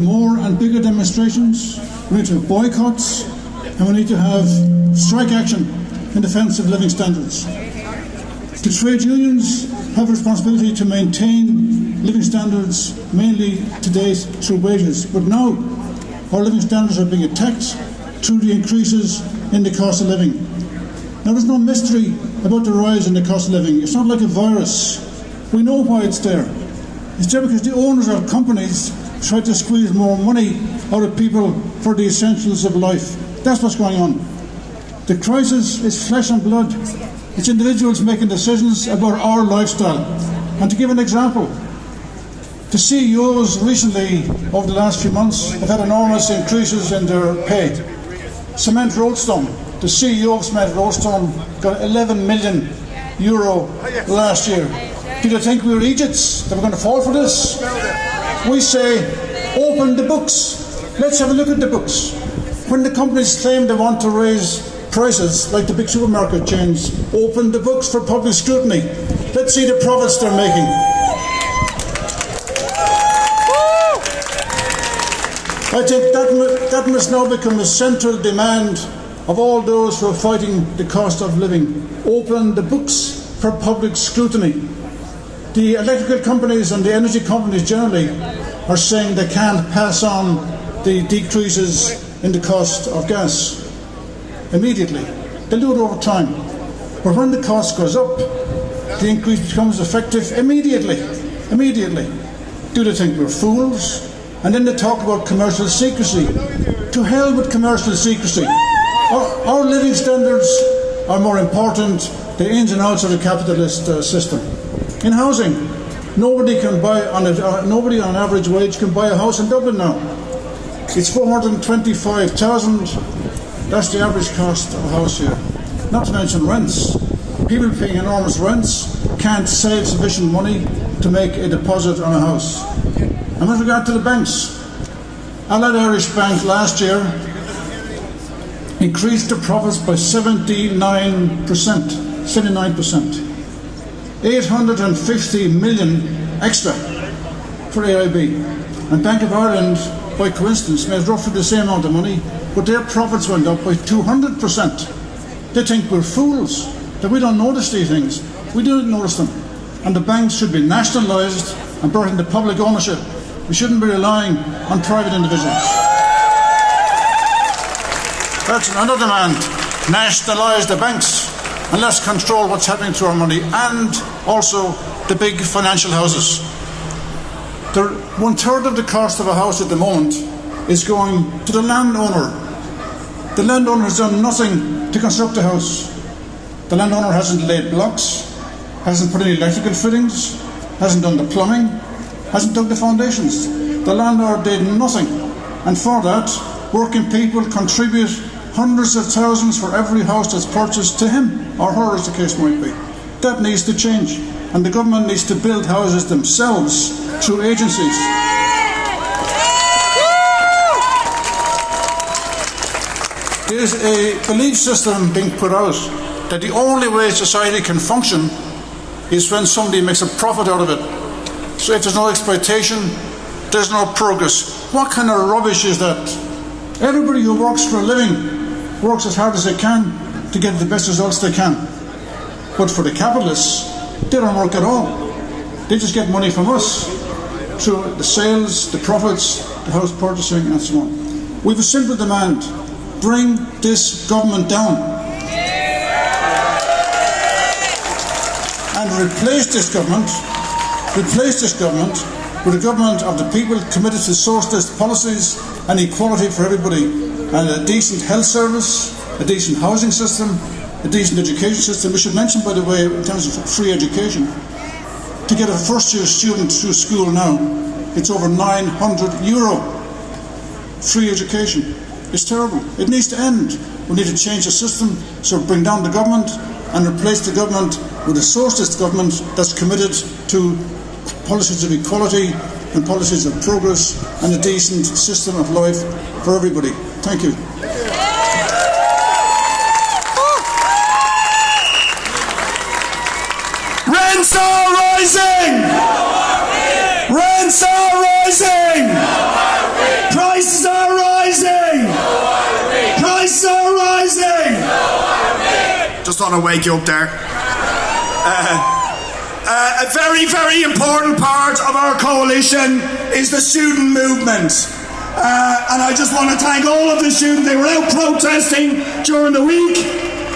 More and bigger demonstrations, we need to have boycotts, and we need to have strike action in defence of living standards. The trade unions have a responsibility to maintain living standards, mainly to date through wages, but now our living standards are being attacked through the increases in the cost of living. Now, there's no mystery about the rise in the cost of living. It's not like a virus. We know why it's there. It's there because the owners of companies try to squeeze more money out of people for the essentials of life. That's what's going on. The crisis is flesh and blood. It's individuals making decisions about our lifestyle. And to give an example, the CEOs recently, over the last few months, have had enormous increases in their pay. Cement Roadstone, the CEO of Cement Roadstone, got €11 million last year. Did you think we were Egypts that were going to fall for this? We say, open the books. Let's have a look at the books. When the companies claim they want to raise prices, like the big supermarket chains, open the books for public scrutiny. Let's see the profits they're making. I think that must now become a central demand of all those who are fighting the cost of living. Open the books for public scrutiny. The electrical companies and the energy companies generally are saying they can't pass on the decreases in the cost of gas immediately. They'll do it over time. But when the cost goes up, the increase becomes effective immediately. Immediately. Do they think we're fools? And then they talk about commercial secrecy. To hell with commercial secrecy. Our living standards are more important than the ins and outs of the capitalist system. In housing, nobody on average wage can buy a house in Dublin now. It's 425,000. That's the average cost of a house here. Not to mention rents. People paying enormous rents can't save sufficient money to make a deposit on a house. And with regard to the banks, Allied Irish Bank last year increased their profits by 79%. 850 million extra for AIB. And Bank of Ireland, by coincidence, made roughly the same amount of money, but their profits went up by 200%. They think we're fools, that we don't notice these things. We do notice them. And the banks should be nationalised and brought into public ownership. We shouldn't be relying on private individuals. That's another demand. Nationalise the banks. And let's control what's happening to our money, and also the big financial houses. 1/3 of the cost of a house at the moment is going to the landowner. The landowner has done nothing to construct a house. The landowner hasn't laid blocks, hasn't put any electrical fittings, hasn't done the plumbing, hasn't dug the foundations. The landlord did nothing. And for that, working people contribute hundreds of thousands for every house that's purchased to him, or her as the case might be. That needs to change. And the government needs to build houses themselves through agencies. There's a belief system being put out that the only way society can function is when somebody makes a profit out of it. So if there's no exploitation, there's no progress. What kind of rubbish is that? Everybody who works for a living works as hard as they can to get the best results they can. But for the capitalists, they don't work at all. They just get money from us through the sales, the profits, the house purchasing, and so on. We have a simple demand. Bring this government down. And replace this government with a government of the people committed to socialist policies and equality for everybody, and a decent health service, a decent housing system, a decent education system. We should mention, by the way, in terms of free education, to get a first-year student through school now, it's over €900. Free education. It's terrible. It needs to end. We need to change the system, so bring down the government and replace the government with a socialist government that's committed to policies of equality and policies of progress and a decent system of life for everybody. Thank you. Rents are rising! Rents are rising! thought I'd wake you up there. A very, very important part of our coalition is the student movement. And I just want to thank all of the students. They were out protesting during the week.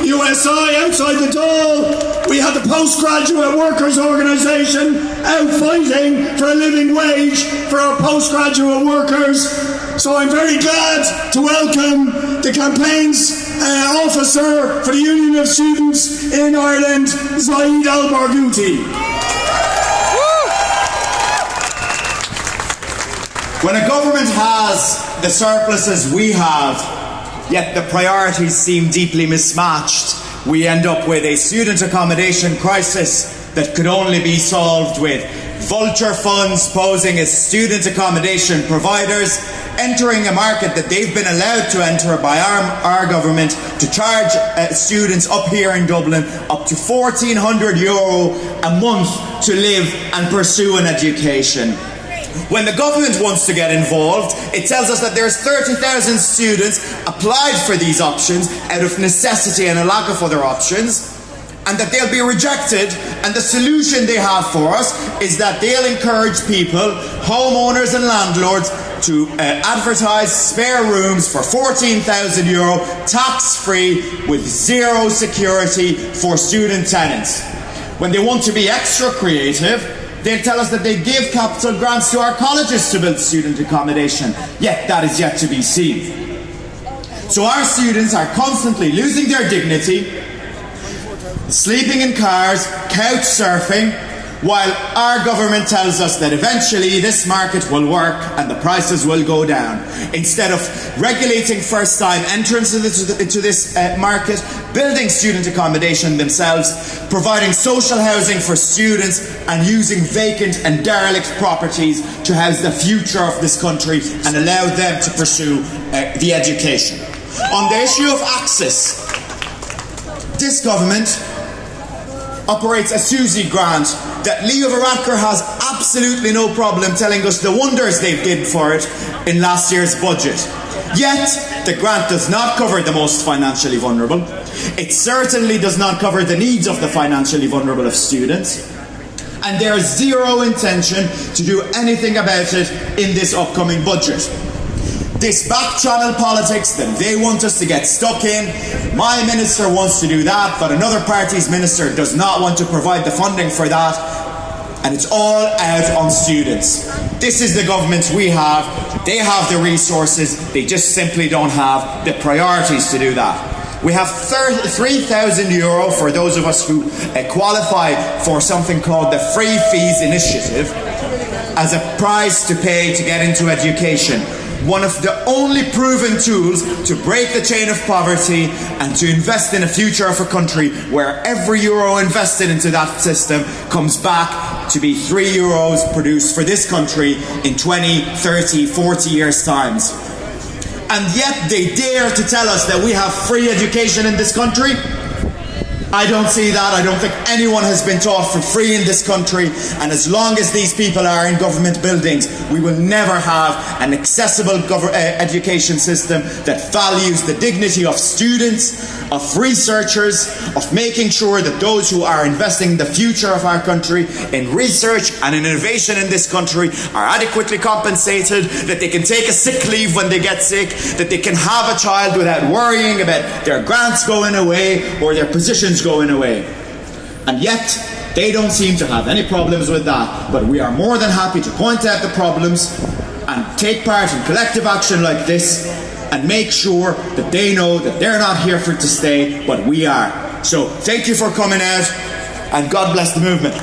USI outside the Dáil. We had the Postgraduate Workers Organisation out fighting for a living wage for our postgraduate workers. So I'm very glad to welcome the campaigns officer for the Union of Students in Ireland, Zaid Al-Barghouti. When a government has the surpluses we have, yet the priorities seem deeply mismatched, we end up with a student accommodation crisis that could only be solved with vulture funds posing as student accommodation providers, entering a market that they've been allowed to enter by our government to charge students up here in Dublin up to €1,400 a month to live and pursue an education. When the government wants to get involved, it tells us that there's 30,000 students applied for these options out of necessity and a lack of other options, and that they'll be rejected, and the solution they have for us is that they'll encourage people, homeowners and landlords, to advertise spare rooms for €14,000 tax-free with zero security for student tenants. When they want to be extra creative, they tell us that they give capital grants to our colleges to build student accommodation, yet that is yet to be seen. So our students are constantly losing their dignity, sleeping in cars, couch surfing, while our government tells us that eventually this market will work and the prices will go down. Instead of regulating first-time entrants into this market, building student accommodation themselves, providing social housing for students, and using vacant and derelict properties to house the future of this country and allow them to pursue the education. On the issue of access, this government operates a SUSI grant that Leo Varadkar has absolutely no problem telling us the wonders they've did for it in last year's budget. Yet, the grant does not cover the most financially vulnerable. It certainly does not cover the needs of the financially vulnerable of students. And there is zero intention to do anything about it in this upcoming budget. This back-channel politics that they want us to get stuck in, my minister wants to do that, but another party's minister does not want to provide the funding for that, and it's all out on students. This is the government we have. They have the resources, they just simply don't have the priorities to do that. We have €3,000 for those of us who qualify for something called the Free Fees Initiative as a price to pay to get into education. One of the only proven tools to break the chain of poverty and to invest in a future of a country where every euro invested into that system comes back to be €3 produced for this country in 20, 30, 40 years' times. And yet they dare to tell us that we have free education in this country. I don't see that. I don't think anyone has been taught for free in this country, and as long as these people are in government buildings, we will never have an accessible education system that values the dignity of students, of researchers, of making sure that those who are investing in the future of our country, in research and in innovation in this country, are adequately compensated, that they can take a sick leave when they get sick, that they can have a child without worrying about their grants going away or their positions going away. And yet, they don't seem to have any problems with that, but we are more than happy to point out the problems and take part in collective action like this and make sure that they know that they're not here to stay, but we are. So, thank you for coming out, and God bless the movement.